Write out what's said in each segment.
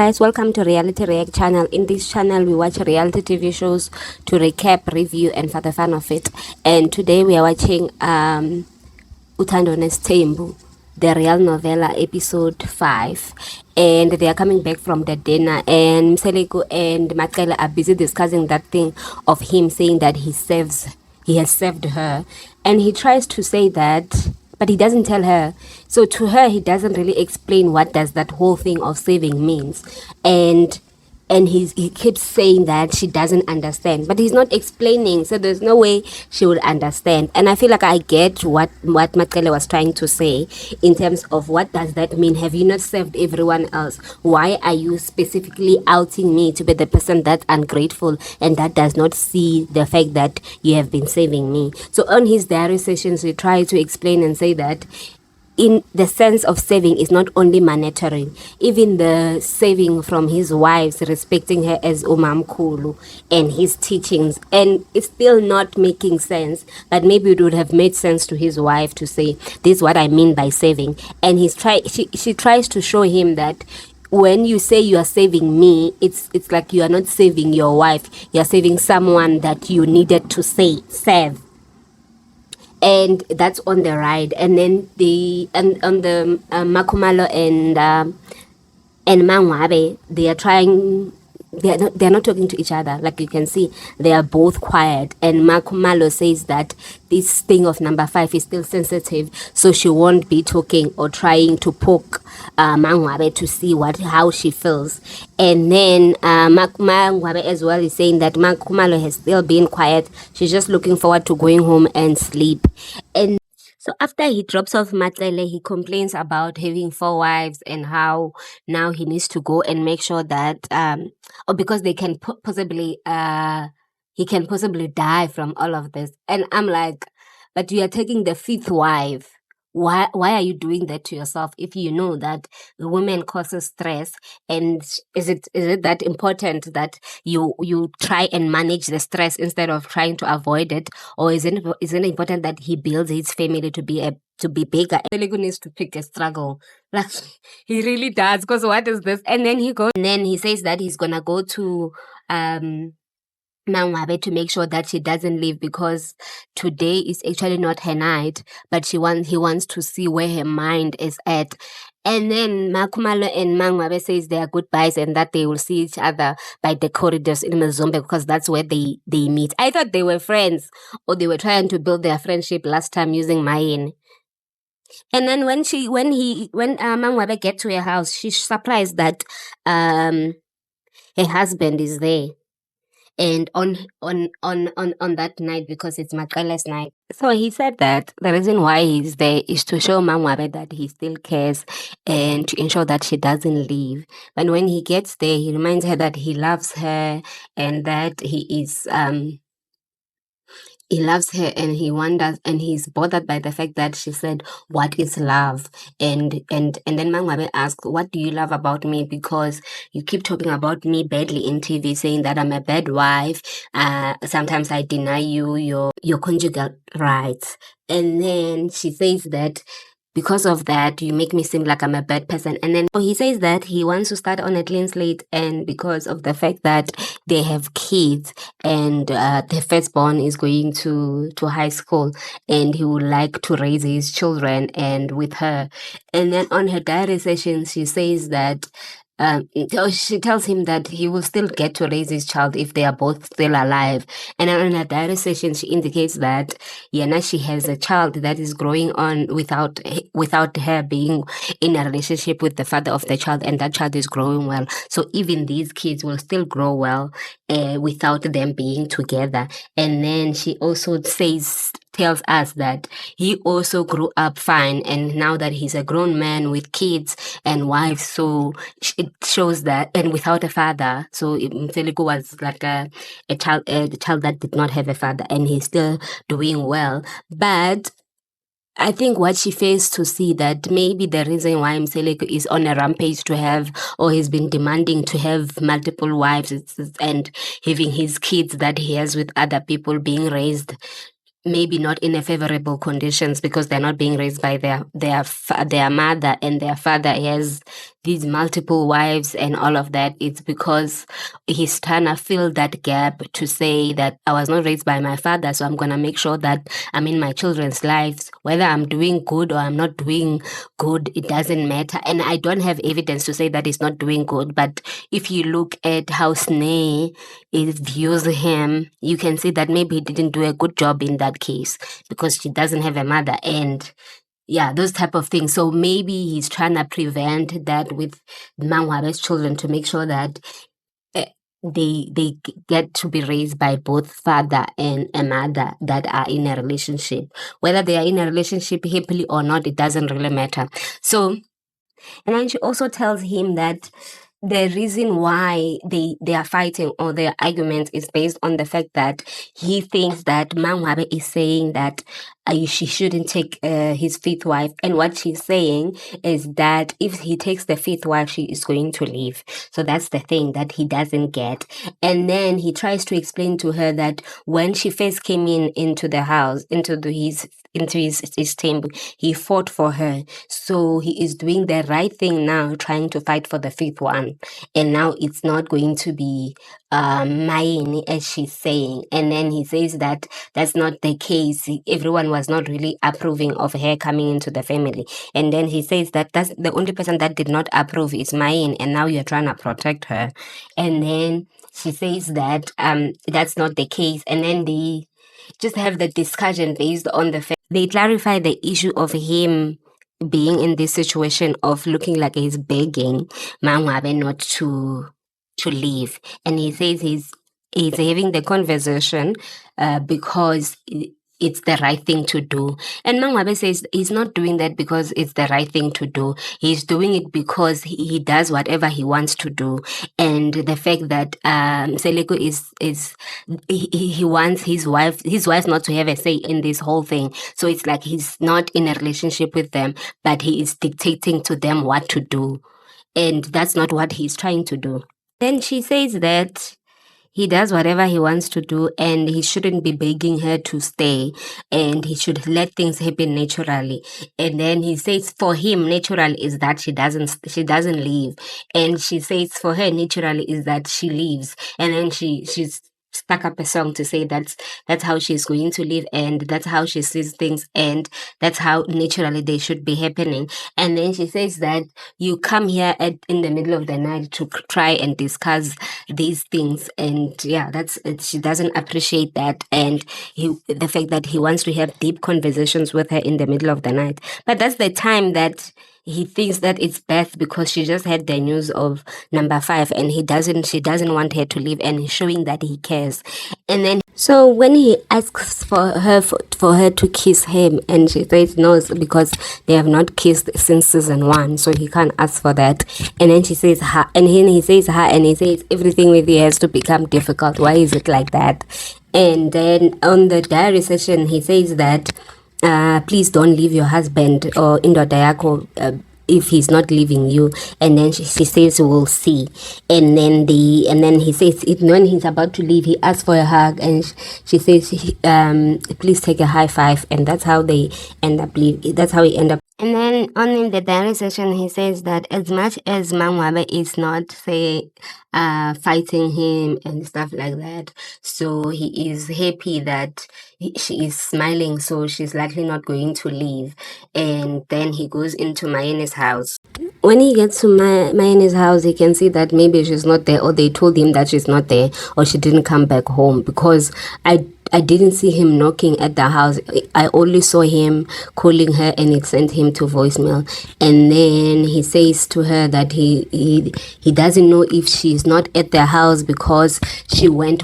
Guys, welcome to Reality React channel. In this channel, we watch reality TV shows to recap, review, and for the fun of it. And today we are watching Uthando Nes'Thembu, the Realnovela episode 5. And they are coming back from the dinner, and Mseleku and Macele are busy discussing that thing of him saying that he has served her, and he tries to say that, but he doesn't tell her. So to her, he doesn't really explain what does that whole thing of saving means. And he keeps saying that she doesn't understand, but he's not explaining, so there's no way she will understand. And I feel like I get what Macele was trying to say in terms of what does that mean. Have you not served everyone else? Why are you specifically outing me to be the person that's ungrateful and that does not see the fact that you have been saving me? So on his diary sessions, we try to explain and say that in the sense of saving is not only monetary, even the saving from his wives, respecting her as Umamkhulu and his teachings. And it's still not making sense, but maybe it would have made sense to his wife to say, this is what I mean by saving. And she tries to show him that when you say you are saving me, it's like you are not saving your wife, you are saving someone that you needed to serve. And that's on the ride. And then on the Makhumalo and Mangwabe, they are trying. They're not talking to each other. Like you can see, they are both quiet. And Makhumalo says that this thing of number 5 is still sensitive, so she won't be talking or trying to poke Mangwabe to see how she feels. And then Mangwabe as well is saying that Makhumalo has still been quiet. She's just looking forward to going home and sleep. And so after he drops off Macele, he complains about having 4 wives and how now he needs to go and make sure that or because they can possibly he can possibly die from all of this. And I'm like, but you are taking the 5th wife. Why are you doing that to yourself if you know that the woman causes stress? And is it that important that you try and manage the stress instead of trying to avoid it? Or is it important that he builds his family to be bigger? Mseleku needs to pick a struggle. Like he really does, because what is this? And then he says that he's gonna go to Mangwabe to make sure that she doesn't leave, because today is actually not her night, but he wants to see where her mind is at. And then Makhumalo and Mangwabe says their goodbyes and that they will see each other by the corridors in Mzombe, because that's where they meet. I thought they were friends, or they were trying to build their friendship last time using Mayen. And then when Mangwabe gets to her house, she's surprised that her husband is there. And on that night, because it's Macele's night. So he said that the reason why he's there is to show Mangwabe that he still cares and to ensure that she doesn't leave. But when he gets there, he reminds her that he loves her and that he loves her, and he wonders, and he's bothered by the fact that she said, what is love? And then Mangwabe asks, what do you love about me? Because you keep talking about me badly in TV, saying that I'm a bad wife. Sometimes I deny you your conjugal rights. And then she says that because of that, you make me seem like I'm a bad person. And then he says that he wants to start on a clean slate, and because of the fact that they have kids, and the firstborn is going to high school, and he would like to raise his children and with her. And then on her diary session, she says that she tells him that he will still get to raise his child if they are both still alive. And then on her diary session, she indicates that she has a child that is growing on without her being in a relationship with the father of the child, and that child is growing well. So even these kids will still grow well without them being together. And then she also tells us that he also grew up fine, and now that he's a grown man with kids and wives, so it shows that, and without a father. So Mseleku was like a child that did not have a father, and he's still doing well. But I think what she fails to see, that maybe the reason why Mseleku is on a rampage to have, or he's been demanding to have multiple wives and having his kids that he has with other people being raised maybe not in a favorable conditions, because they're not being raised by their mother, and their father has these multiple wives and all of that, it's because he's trying to fill that gap to say that I was not raised by my father, so I'm going to make sure that I'm in my children's lives. Whether I'm doing good or I'm not doing good, it doesn't matter. And I don't have evidence to say that he's not doing good. But if you look at how Sneh views him, you can see that maybe he didn't do a good job in that case because she doesn't have a mother. And yeah, those type of things. So maybe he's trying to prevent that with Mangwabe's children to make sure that uh, they get to be raised by both father and a mother that are in a relationship. Whether they are in a relationship happily or not, it doesn't really matter. So, and then she also tells him that the reason why they are fighting or their argument is based on the fact that he thinks that Mangwabe is saying that she shouldn't take his fifth wife, and what she's saying is that if he takes the fifth wife, she is going to leave. So that's the thing that he doesn't get. And then he tries to explain to her that when she first came into the house, into his temple, he fought for her. So he is doing the right thing now, trying to fight for the fifth one. And now it's not going to be mine, as she's saying. And then he says that that's not the case. Everyone was not really approving of her coming into the family. And then he says that that's the only person that did not approve is mine, and now you're trying to protect her. And then she says that that's not the case. And then they just have the discussion based on the fact they clarify the issue of him being in this situation of looking like he's begging Mangwabe not to leave. And he says he's having the conversation because it's the right thing to do. And Mangwabe says he's not doing that because it's the right thing to do. He's doing it because he does whatever he wants to do. And the fact that Mseleku he wants his wife not to have a say in this whole thing. So it's like he's not in a relationship with them, but he is dictating to them what to do. And that's not what he's trying to do. Then she says that he does whatever he wants to do and he shouldn't be begging her to stay, and he should let things happen naturally. And then he says for him natural is that she doesn't leave, and she says for her natural is that she leaves. And then she's stuck up a song to say that's how she's going to live, and that's how she sees things, and that's how naturally they should be happening. And then she says that you come here in the middle of the night to try and discuss these things, and yeah, that's it. She doesn't appreciate that, and the fact that he wants to have deep conversations with her in the middle of the night. But that's the time that he thinks that it's Beth because she just had the news of number 5, and she doesn't want her to leave, and he's showing that he cares. And then so when he asks for her to kiss him, and she says no because they have not kissed since season 1, so he can't ask for that. And then she says her, and then he says her, and he says everything with you has to become difficult. Why is it like that? And then on the diary session he says that please don't leave your husband or indoda yakho if he's not leaving you. And then she says we'll see. And then he says when he's about to leave, he asks for a hug, and she says please take a high five. And that's how they end up leaving. That's how he end up. And then on in the diary session, he says that as much as Mangwabe is not, say, fighting him and stuff like that, so he is happy that she is smiling, so she's likely not going to leave. And then he goes into Mayene's house. When he gets to Mayene's house, he can see that maybe she's not there, or they told him that she's not there, or she didn't come back home, because I didn't see him knocking at the house. I only saw him calling her, and it sent him to voicemail. And then he says to her that he doesn't know if she's not at the house because she went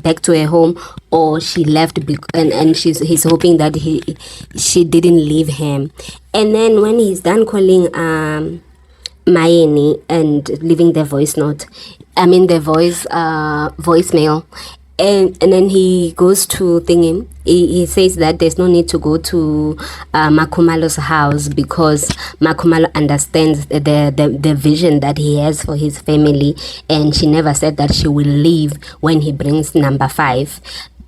back to her home, or she left, and he's hoping that she didn't leave him. And then when he's done calling Mayeni and leaving the voicemail, and then he goes to thingy. He says that there's no need to go to Makhumalo's house because Makhumalo understands the vision that he has for his family, and she never said that she will leave when he brings number 5.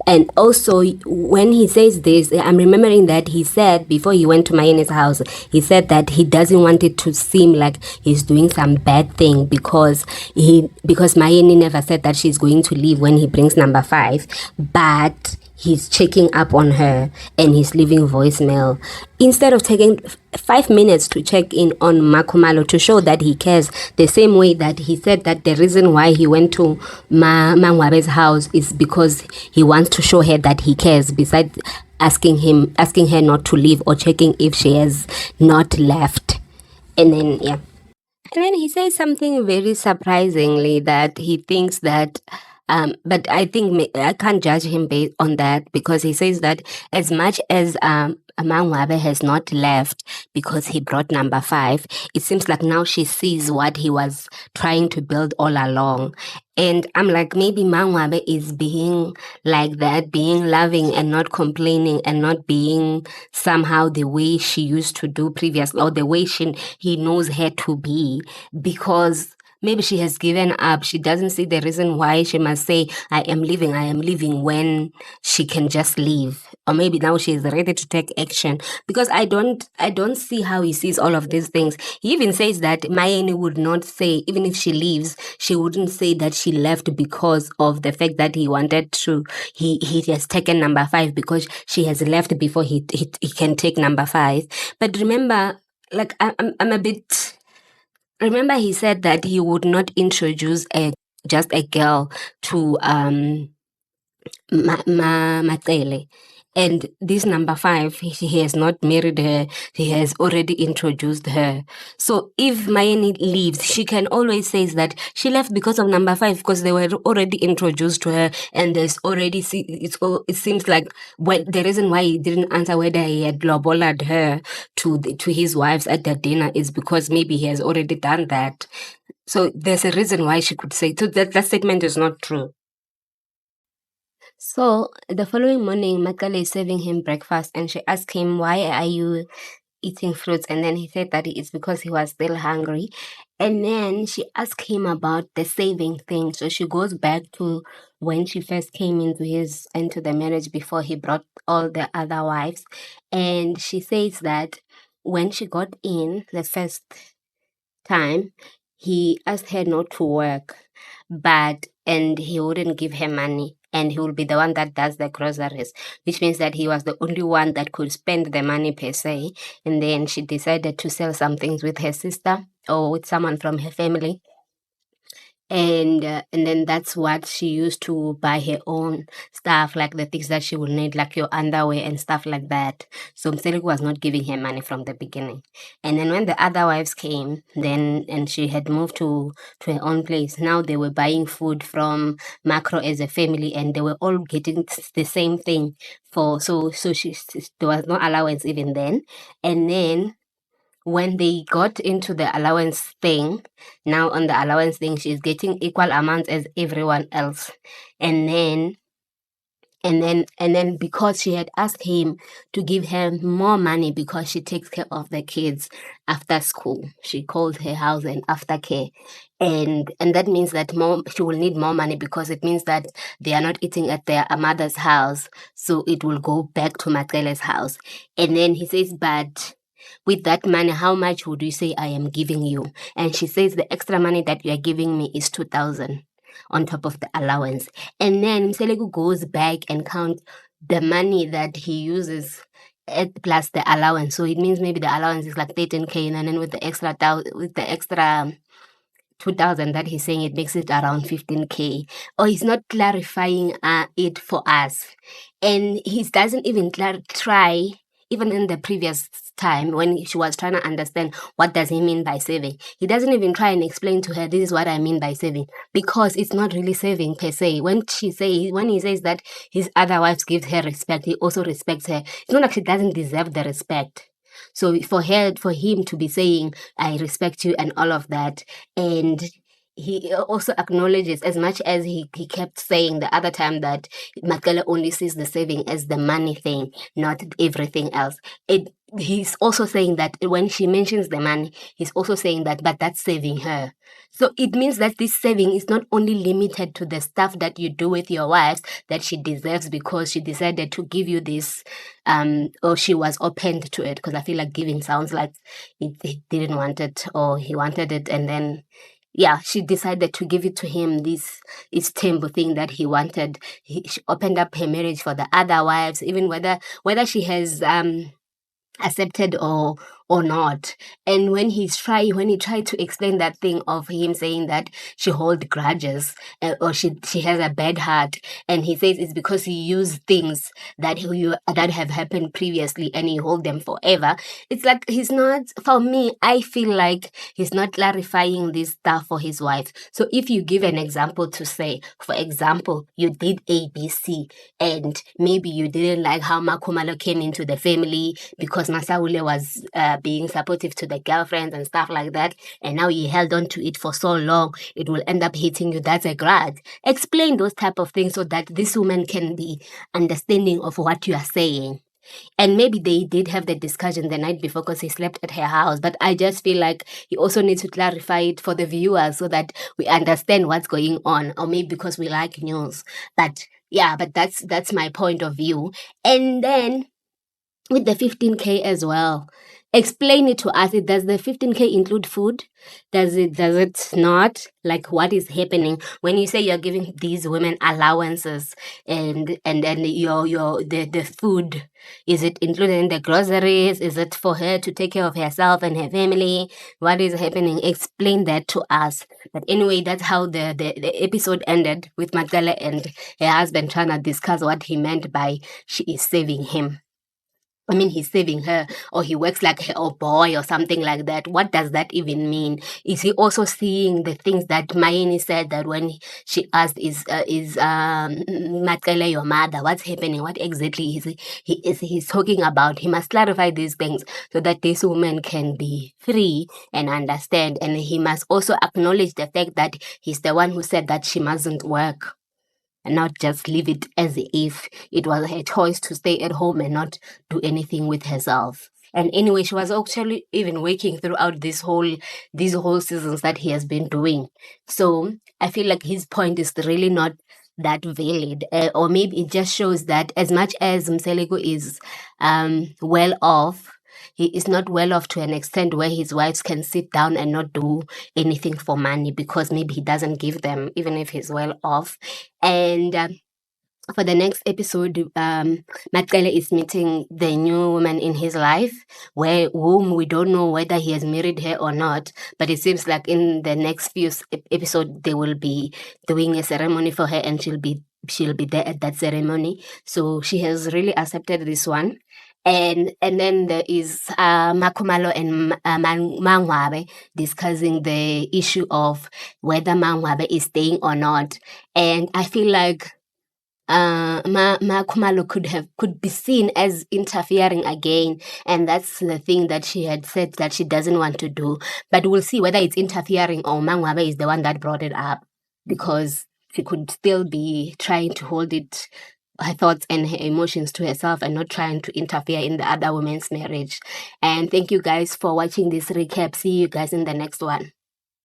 And also, when he says this, I'm remembering that he said before he went to Mayene's house, he said that he doesn't want it to seem like he's doing some bad thing because Mayene never said that she's going to leave when he brings number 5, but he's checking up on her and he's leaving voicemail instead of taking 5 minutes to check in on Makhumalo to show that he cares, the same way that he said that the reason why he went to Mangwabe's house is because he wants to show her that he cares, besides asking her not to leave or checking if she has not left. And then yeah, and then he says something very surprisingly that he thinks that, but I think I can't judge him based on that, because he says that as much as Mangwabe has not left because he brought number 5, it seems like now she sees what he was trying to build all along. And I'm like, maybe Mangwabe is being like that, being loving and not complaining and not being somehow the way she used to do previously, or the way he knows her to be, because maybe she has given up. She doesn't see the reason why she must say, I am leaving, when she can just leave. Or maybe now she is ready to take action. Because I don't see how he sees all of these things. He even says that Mayeni would not say, even if she leaves, she wouldn't say that she left because of the fact that he wanted to, he has taken number 5 because she has left before he can take number 5. But remember, like I'm a bit. Remember, he said that he would not introduce just a girl to Macele. And this number 5, he has not married her. He has already introduced her. So if Mayeni leaves, she can always say that she left because of number 5, because they were already introduced to her, and there's already it seems like the reason why he didn't answer whether he had loboled her to his wives at the dinner is because maybe he has already done that. So there's a reason why she could say, so that statement is not true. So the following morning, Macele is serving him breakfast, and she asked him, why are you eating fruits? And then he said that it's because he was still hungry. And then she asked him about the saving thing. So she goes back to when she first came into the marriage before he brought all the other wives. And she says that when she got in the first time, he asked her not to work, and he wouldn't give her money, and he will be the one that does the groceries, which means that he was the only one that could spend the money per se. And then she decided to sell some things with her sister or with someone from her family, and then that's what she used to buy her own stuff, like the things that she would need, like your underwear and stuff like that. So Mseleku was not giving her money from the beginning. And then when the other wives came, then and she had moved to her own place, now they were buying food from Macro as a family, and they were all getting the same thing for she there was no allowance even then. And then when they got into the allowance thing, now on the allowance thing, she's getting equal amounts as everyone else. And then because she had asked him to give her more money because she takes care of the kids after school, she called her house an aftercare, and that means that she will need more money, because it means that they are not eating at their mother's house, so it will go back to Macele's house. And then he says, but with that money, how much would you say I am giving you? And she says the extra money that you are giving me is 2,000 on top of the allowance. And then Mseleku goes back and count the money that he uses plus the allowance. So it means maybe the allowance is like 13K, and then with the extra 2,000 that he's saying, it makes it around 15K. Or he's not clarifying it for us. And he doesn't even try, even in the previous time when she was trying to understand what does he mean by saving, he doesn't even try and explain to her, this is what I mean by saving, because it's not really saving per se. When he says that his other wives give her respect, he also respects her. It's not like she doesn't deserve the respect. So for him to be saying, I respect you and all of that, and he also acknowledges, as much as he kept saying the other time that Macele only sees the saving as the money thing, not everything else. he's also saying that when she mentions the money, he's also saying that, but that's saving her. So it means that this saving is not only limited to the stuff that you do with your wives that she deserves because she decided to give you this, or she was opened to it. Because I feel like giving sounds like he didn't want it or he wanted it, and then yeah, she decided to give it to him. This is temple thing that he wanted. She opened up her marriage for the other wives, even whether she has accepted or not. And when he tried to explain that thing of him saying that she holds grudges, or she has a bad heart, and he says it's because he used things that have happened previously and he hold them forever. It's like he's not, for me, I feel like he's not clarifying this stuff for his wife. So if you give an example to say, for example, you did ABC, and maybe you didn't like how Makhumalo came into the family because Masaule was being supportive to the girlfriends and stuff like that, and now you held on to it for so long, it will end up hitting you. That's a grudge. Explain those type of things so that this woman can be understanding of what you are saying. And maybe they did have the discussion the night before because he slept at her house. But I just feel like you also need to clarify it for the viewers so that we understand what's going on. Or maybe because we like news. But yeah, but that's my point of view. And then with the 15K as well, explain it to us. Does the 15K include food? Does it not? Like, what is happening when you say you're giving these women allowances, and then the food, is it included in the groceries? Is it for her to take care of herself and her family? What is happening? Explain that to us. But anyway, that's how the episode ended, with Macele and her husband trying to discuss what he meant by she is saving him. I mean, he's saving her, or he works like her boy, or something like that. What does that even mean? Is he also seeing the things that Mayeni said, that when she asked, is Macele your mother? What's happening? What exactly he's talking about? He must clarify these things so that this woman can be free and understand. And he must also acknowledge the fact that he's the one who said that she mustn't work, and not just leave it as if it was her choice to stay at home and not do anything with herself. And anyway, she was actually even working throughout these whole seasons that he has been doing. So I feel like his point is really not that valid, or maybe it just shows that as much as Mseleku is well off, he is not well off to an extent where his wives can sit down and not do anything for money because maybe he doesn't give them, even if he's well off. And for the next episode, Macele is meeting the new woman in his life, whom we don't know whether he has married her or not. But it seems like in the next few episodes, they will be doing a ceremony for her, and she'll be there at that ceremony. So she has really accepted this one. And then there is Makhumalo and Mangwabe discussing the issue of whether Mangwabe is staying or not. And I feel like Makhumalo could be seen as interfering again, and that's the thing that she had said that she doesn't want to do. But we'll see whether it's interfering or Mangwabe is the one that brought it up, because she could still be trying to hold it, her thoughts and her emotions, to herself and not trying to interfere in the other woman's marriage. And thank you guys for watching this recap. See you guys in the next one.